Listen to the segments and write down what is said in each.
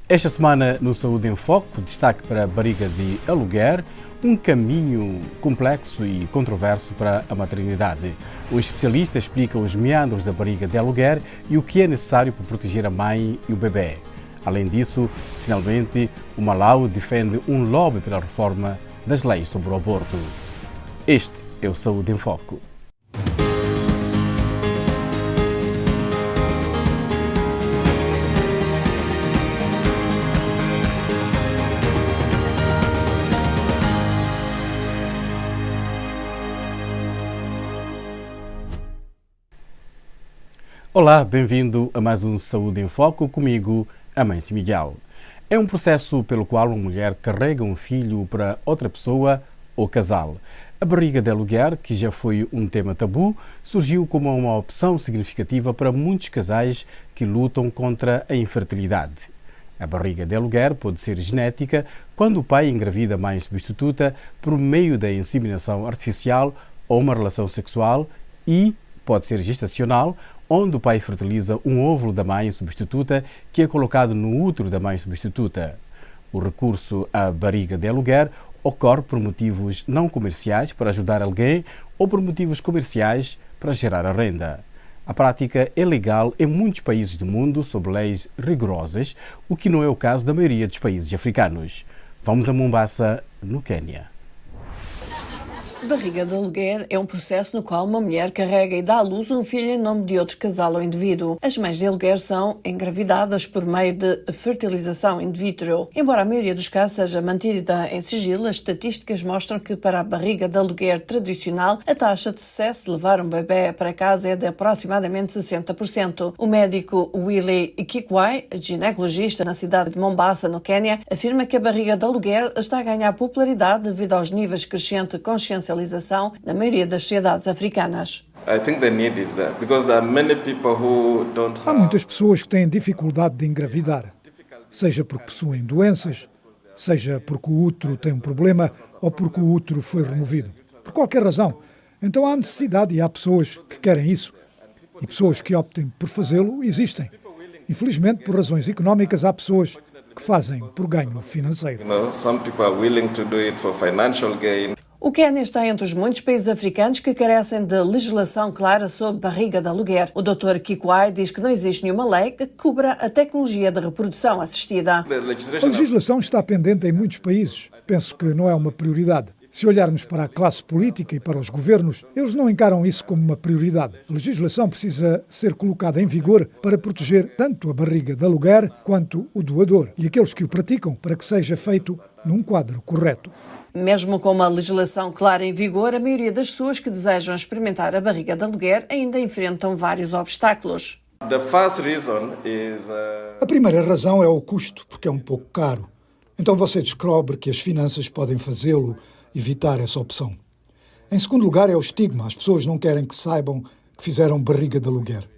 Esta semana no Saúde em Foco, destaque para a barriga de aluguer, um caminho complexo e controverso para a maternidade. O especialista explica os meandros da barriga de aluguer e o que é necessário para proteger a mãe e o bebê. Além disso, finalmente, o Malau defende um lobby pela reforma das leis sobre o aborto. Este é o Saúde em Foco. Olá, bem-vindo a mais um Saúde em Foco, comigo, Amâncio Miguel. É um processo pelo qual uma mulher carrega um filho para outra pessoa ou casal. A barriga de aluguer, que já foi um tema tabu, surgiu como uma opção significativa para muitos casais que lutam contra a infertilidade. A barriga de aluguer pode ser genética quando o pai engravida a mãe substituta por meio da inseminação artificial ou uma relação sexual e pode ser gestacional, onde o pai fertiliza um óvulo da mãe substituta que é colocado no útero da mãe substituta. O recurso à barriga de aluguer ocorre por motivos não comerciais para ajudar alguém ou por motivos comerciais para gerar a renda. A prática é legal em muitos países do mundo sob leis rigorosas, o que não é o caso da maioria dos países africanos. Vamos a Mombasa, no Quênia. Barriga de aluguer é um processo no qual uma mulher carrega e dá à luz um filho em nome de outro casal ou indivíduo. As mães de aluguer são engravidadas por meio de fertilização in vitro. Embora a maioria dos casos seja mantida em sigilo, as estatísticas mostram que para a barriga de aluguer tradicional, a taxa de sucesso de levar um bebê para casa é de aproximadamente 60%. O médico Willy Kikwai, ginecologista na cidade de Mombasa, no Quênia, afirma que a barriga de aluguer está a ganhar popularidade devido aos níveis crescentes de consciencialização na maioria das sociedades africanas. Há muitas pessoas que têm dificuldade de engravidar, seja porque possuem doenças, seja porque o útero tem um problema ou porque o útero foi removido. Por qualquer razão. Então há necessidade e há pessoas que querem isso. E pessoas que optem por fazê-lo existem. Infelizmente, por razões económicas, há pessoas que fazem por ganho financeiro. O Quênia está entre os muitos países africanos que carecem de legislação clara sobre barriga de aluguer. O Dr. Kikwai diz que não existe nenhuma lei que cubra a tecnologia de reprodução assistida. A legislação está pendente em muitos países. Penso que não é uma prioridade. Se olharmos para a classe política e para os governos, eles não encaram isso como uma prioridade. A legislação precisa ser colocada em vigor para proteger tanto a barriga de aluguer quanto o doador e aqueles que o praticam para que seja feito num quadro correto. Mesmo com uma legislação clara em vigor, a maioria das pessoas que desejam experimentar a barriga de aluguer ainda enfrentam vários obstáculos. A primeira razão é o custo, porque é um pouco caro. Então você descobre que as finanças podem fazê-lo evitar essa opção. Em segundo lugar é o estigma. As pessoas não querem que saibam que fizeram barriga de aluguer.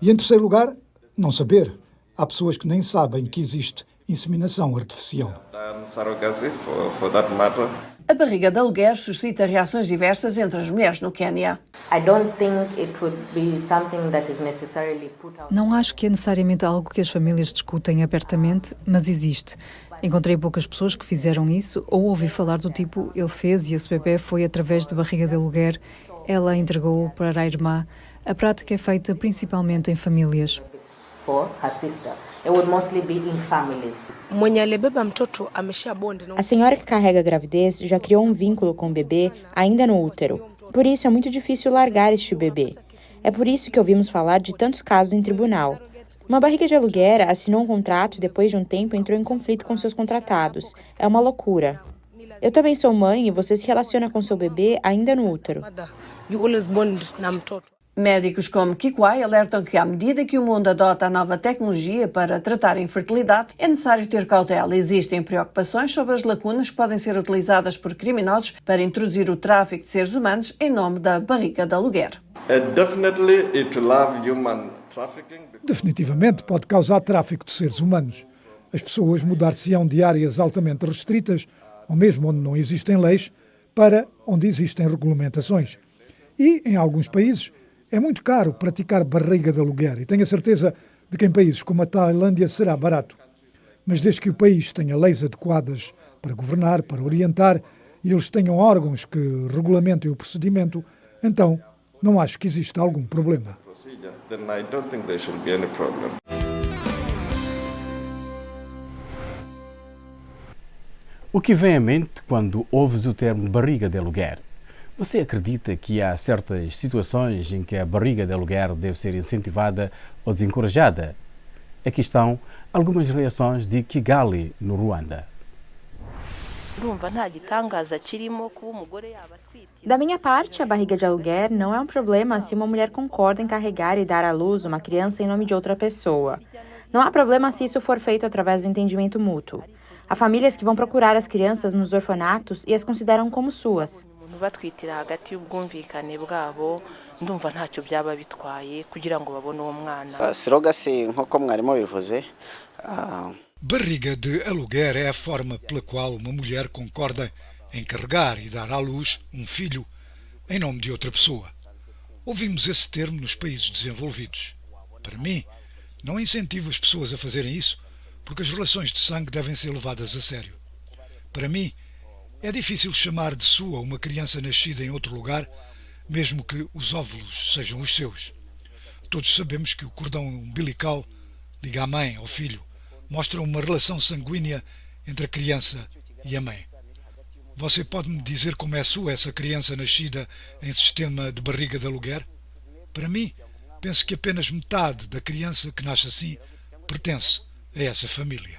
E em terceiro lugar, não saber. Há pessoas que nem sabem que existe inseminação artificial. A barriga de aluguer suscita reações diversas entre as mulheres no Quênia. Não acho que é necessariamente algo que as famílias discutem abertamente, mas existe. Encontrei poucas pessoas que fizeram isso ou ouvi falar do tipo, ele fez e esse bebê foi através de barriga de aluguer, ela entregou-o para a irmã. A prática é feita principalmente em famílias. A senhora que carrega a gravidez já criou um vínculo com o bebê ainda no útero. Por isso é muito difícil largar este bebê. É por isso que ouvimos falar de tantos casos em tribunal. Uma barriga de aluguer assinou um contrato e depois de um tempo entrou em conflito com seus contratados. É uma loucura. Eu também sou mãe e você se relaciona com seu bebê ainda no útero. Médicos como Kikwai alertam que, à medida que o mundo adota a nova tecnologia para tratar a infertilidade, é necessário ter cautela. Existem preocupações sobre as lacunas que podem ser utilizadas por criminosos para introduzir o tráfico de seres humanos em nome da barriga de aluguer. Definitivamente pode causar tráfico de seres humanos. As pessoas mudar-se-ão de áreas altamente restritas, ou mesmo onde não existem leis, para onde existem regulamentações. E, em alguns países, é muito caro praticar barriga de aluguer e tenho a certeza de que em países como a Tailândia será barato. Mas desde que o país tenha leis adequadas para governar, para orientar, e eles tenham órgãos que regulamentem o procedimento, então não acho que exista algum problema. O que vem à mente quando ouves o termo barriga de aluguer? Você acredita que há certas situações em que a barriga de aluguer deve ser incentivada ou desencorajada? Aqui estão algumas reações de Kigali, no Ruanda. Da minha parte, a barriga de aluguer não é um problema se uma mulher concorda em carregar e dar à luz uma criança em nome de outra pessoa. Não há problema se isso for feito através do entendimento mútuo. Há famílias que vão procurar as crianças nos orfanatos e as consideram como suas. Barriga de aluguer é a forma pela qual uma mulher concorda em carregar e dar à luz um filho em nome de outra pessoa. Ouvimos esse termo nos países desenvolvidos. Para mim, não incentivo as pessoas a fazerem isso, porque as relações de sangue devem ser levadas a sério. Para mim, é difícil chamar de sua uma criança nascida em outro lugar, mesmo que os óvulos sejam os seus. Todos sabemos que o cordão umbilical liga a mãe ao filho, mostra uma relação sanguínea entre a criança e a mãe. Você pode me dizer como é sua essa criança nascida em sistema de barriga de aluguer? Para mim, penso que apenas metade da criança que nasce assim pertence a essa família.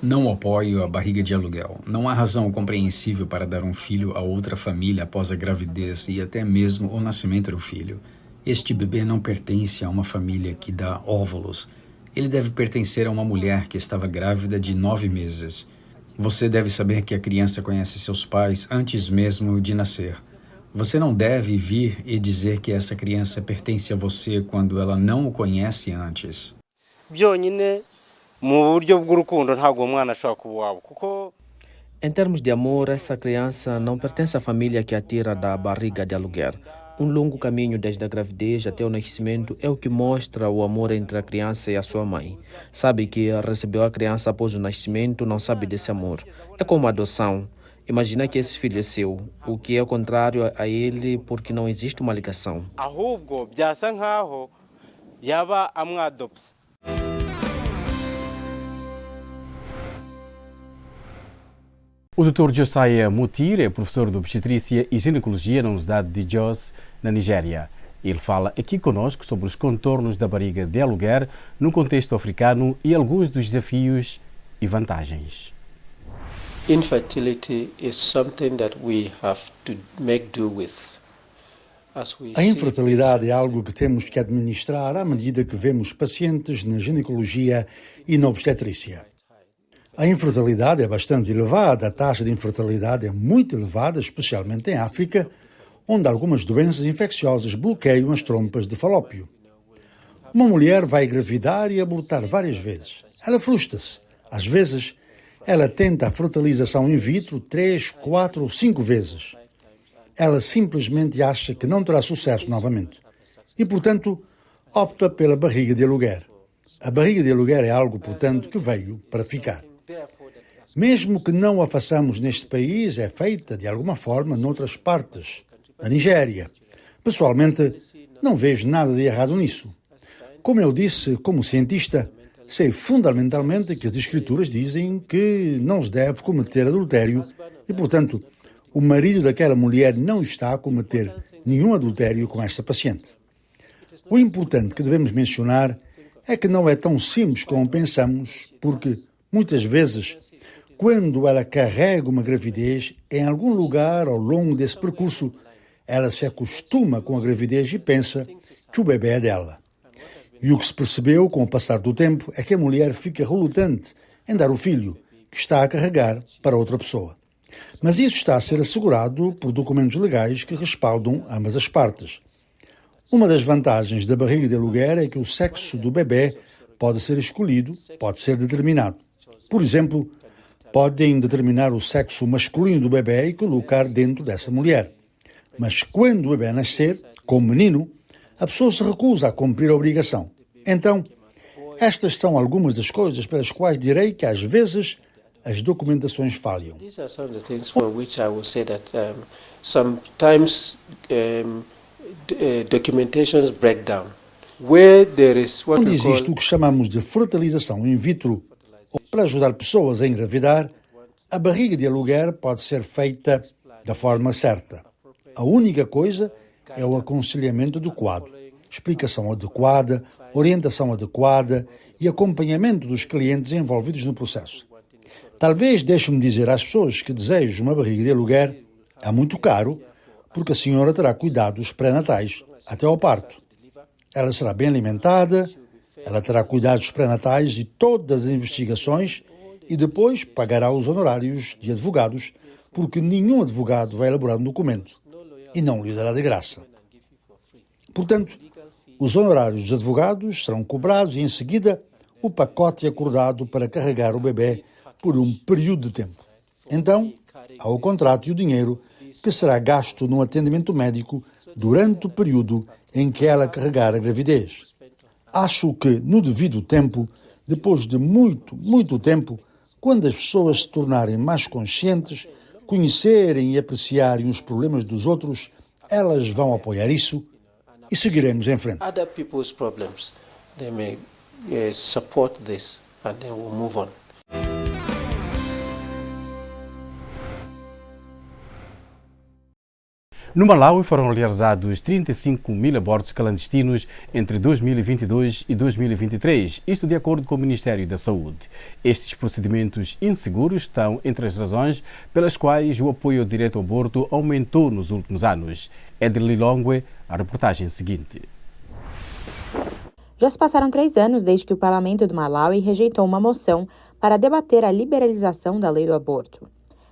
Não apoio a barriga de aluguel. Não há razão compreensível para dar um filho a outra família após a gravidez e até mesmo o nascimento do filho. Este bebê não pertence a uma família que dá óvulos. Ele deve pertencer a uma mulher que estava grávida de 9 meses. Você deve saber que a criança conhece seus pais antes mesmo de nascer. Você não deve vir e dizer que essa criança pertence a você quando ela não o conhece antes. Em termos de amor, essa criança não pertence à família que a tira da barriga de aluguer. Um longo caminho desde a gravidez até o nascimento é o que mostra o amor entre a criança e a sua mãe. Sabe que recebeu a criança após o nascimento, não sabe desse amor. É como a adoção. Imagina que esse filho é seu, o que é contrário a ele porque não existe uma ligação. O Dr. Josiah Mutir é professor de obstetrícia e ginecologia na Universidade de Jos, na Nigéria. Ele fala aqui conosco sobre os contornos da barriga de aluguer no contexto africano e alguns dos desafios e vantagens. Infertility is something that we have to make do with. A infertilidade é algo que temos que administrar à medida que vemos pacientes na ginecologia e na obstetrícia. A infertilidade é bastante elevada, a taxa de infertilidade é muito elevada, especialmente em África, onde algumas doenças infecciosas bloqueiam as trompas de falópio. Uma mulher vai engravidar e abortar várias vezes. Ela frustra-se. Às vezes, ela tenta a fertilização in vitro 3, 4 ou 5 vezes. Ela simplesmente acha que não terá sucesso novamente. E, portanto, opta pela barriga de aluguer. A barriga de aluguer é algo, portanto, que veio para ficar. Mesmo que não a façamos neste país, é feita, de alguma forma, noutras partes. Na Nigéria. Pessoalmente, não vejo nada de errado nisso. Como eu disse, como cientista, sei fundamentalmente que as Escrituras dizem que não se deve cometer adultério e, portanto, o marido daquela mulher não está a cometer nenhum adultério com esta paciente. O importante que devemos mencionar é que não é tão simples como pensamos, porque, muitas vezes, quando ela carrega uma gravidez, em algum lugar ao longo desse percurso, ela se acostuma com a gravidez e pensa que o bebê é dela. E o que se percebeu com o passar do tempo é que a mulher fica relutante em dar o filho, que está a carregar, para outra pessoa. Mas isso está a ser assegurado por documentos legais que respaldam ambas as partes. Uma das vantagens da barriga de aluguer é que o sexo do bebê pode ser escolhido, pode ser determinado. Por exemplo, podem determinar o sexo masculino do bebê e colocar dentro dessa mulher. Mas quando o bebê nascer, como menino, a pessoa se recusa a cumprir a obrigação. Então, estas são algumas das coisas pelas quais direi que, às vezes, as documentações falham. These are some of the things for which I will say that sometimes documentations break down. Where there is what Quando we existe call o que chamamos de fertilização in vitro, ou para ajudar pessoas a engravidar, a barriga de aluguer pode ser feita da forma certa. A única coisa é o aconselhamento adequado, explicação adequada, orientação adequada e acompanhamento dos clientes envolvidos no processo. Talvez deixe-me dizer às pessoas que desejam uma barriga de aluguer, é muito caro, porque a senhora terá cuidados pré-natais até ao parto. Ela será bem alimentada, ela terá cuidados pré-natais e todas as investigações e depois pagará os honorários de advogados, porque nenhum advogado vai elaborar um documento e não lhe dará de graça. Portanto, os honorários dos advogados serão cobrados e, em seguida, o pacote acordado para carregar o bebê por um período de tempo. Então, há o contrato e o dinheiro que será gasto no atendimento médico durante o período em que ela carregar a gravidez. Acho que, no devido tempo, depois de muito tempo, quando as pessoas se tornarem mais conscientes, conhecerem e apreciarem os problemas dos outros, elas vão apoiar isso e seguiremos em frente. other people's problems, they may support this and then we'll move on. No Malawi foram realizados 35 mil abortos clandestinos entre 2022 e 2023, isto de acordo com o Ministério da Saúde. Estes procedimentos inseguros estão entre as razões pelas quais o apoio ao direito ao aborto aumentou nos últimos anos. É de Lilongwe a reportagem seguinte. Já se passaram 3 anos desde que o Parlamento do Malawi rejeitou uma moção para debater a liberalização da lei do aborto.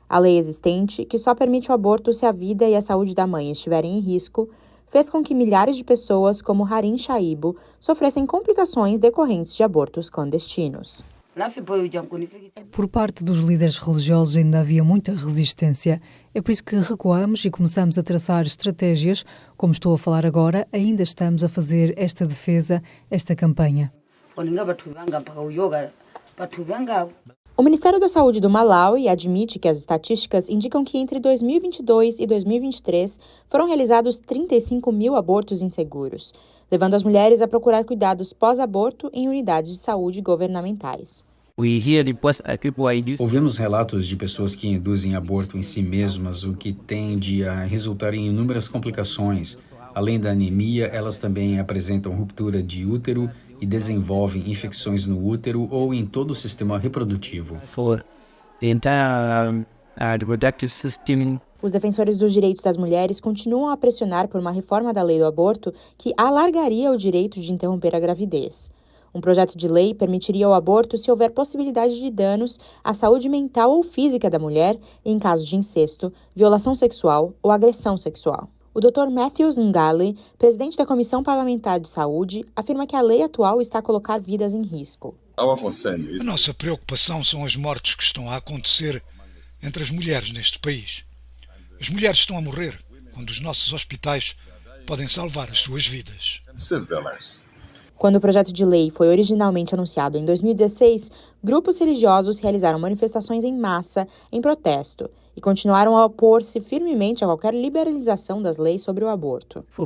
A lei existente, que só permite o aborto se a vida e a saúde da mãe estiverem em risco, fez com que milhares de pessoas, como Harim Shaibu, sofressem complicações decorrentes de abortos clandestinos. Por parte dos líderes religiosos ainda havia muita resistência. É por isso que recuamos e começamos a traçar estratégias. Como estou a falar agora, ainda estamos a fazer esta defesa, esta campanha. O Ministério da Saúde do Malawi admite que as estatísticas indicam que entre 2022 e 2023 foram realizados 35 mil abortos inseguros, levando as mulheres a procurar cuidados pós-aborto em unidades de saúde governamentais. Ouvimos relatos de pessoas que induzem aborto em si mesmas, o que tende a resultar em inúmeras complicações. Além da anemia, elas também apresentam ruptura de útero e desenvolvem infecções no útero ou em todo o sistema reprodutivo. Os defensores dos direitos das mulheres continuam a pressionar por uma reforma da lei do aborto que alargaria o direito de interromper a gravidez. Um projeto de lei permitiria o aborto se houver possibilidade de danos à saúde mental ou física da mulher em caso de incesto, violação sexual ou agressão sexual. O Dr. Matthews Ngale, presidente da Comissão Parlamentar de Saúde, afirma que a lei atual está a colocar vidas em risco. A nossa preocupação são as mortes que estão a acontecer entre as mulheres neste país. As mulheres estão a morrer quando os nossos hospitais podem salvar as suas vidas. Quando o projeto de lei foi originalmente anunciado em 2016, grupos religiosos realizaram manifestações em massa em protesto e continuaram a opor-se firmemente a qualquer liberalização das leis sobre o aborto. Por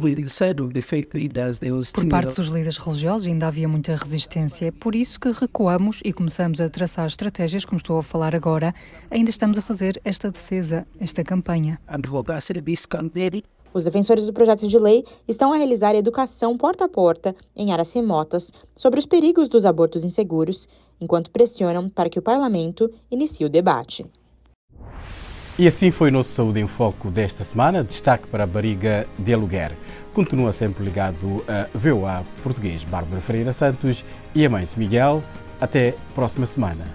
parte dos líderes religiosos ainda havia muita resistência. É por isso que recuamos e começamos a traçar estratégias, como estou a falar agora. Ainda estamos a fazer esta defesa, esta campanha. Os defensores do projeto de lei estão a realizar educação porta a porta em áreas remotas sobre os perigos dos abortos inseguros, enquanto pressionam para que o parlamento inicie o debate. E assim foi o nosso Saúde em Foco desta semana. Destaque para a barriga de aluguer. Continua sempre ligado a VOA Português. Bárbara Ferreira Santos e Amâncio Miguel. Até a próxima semana.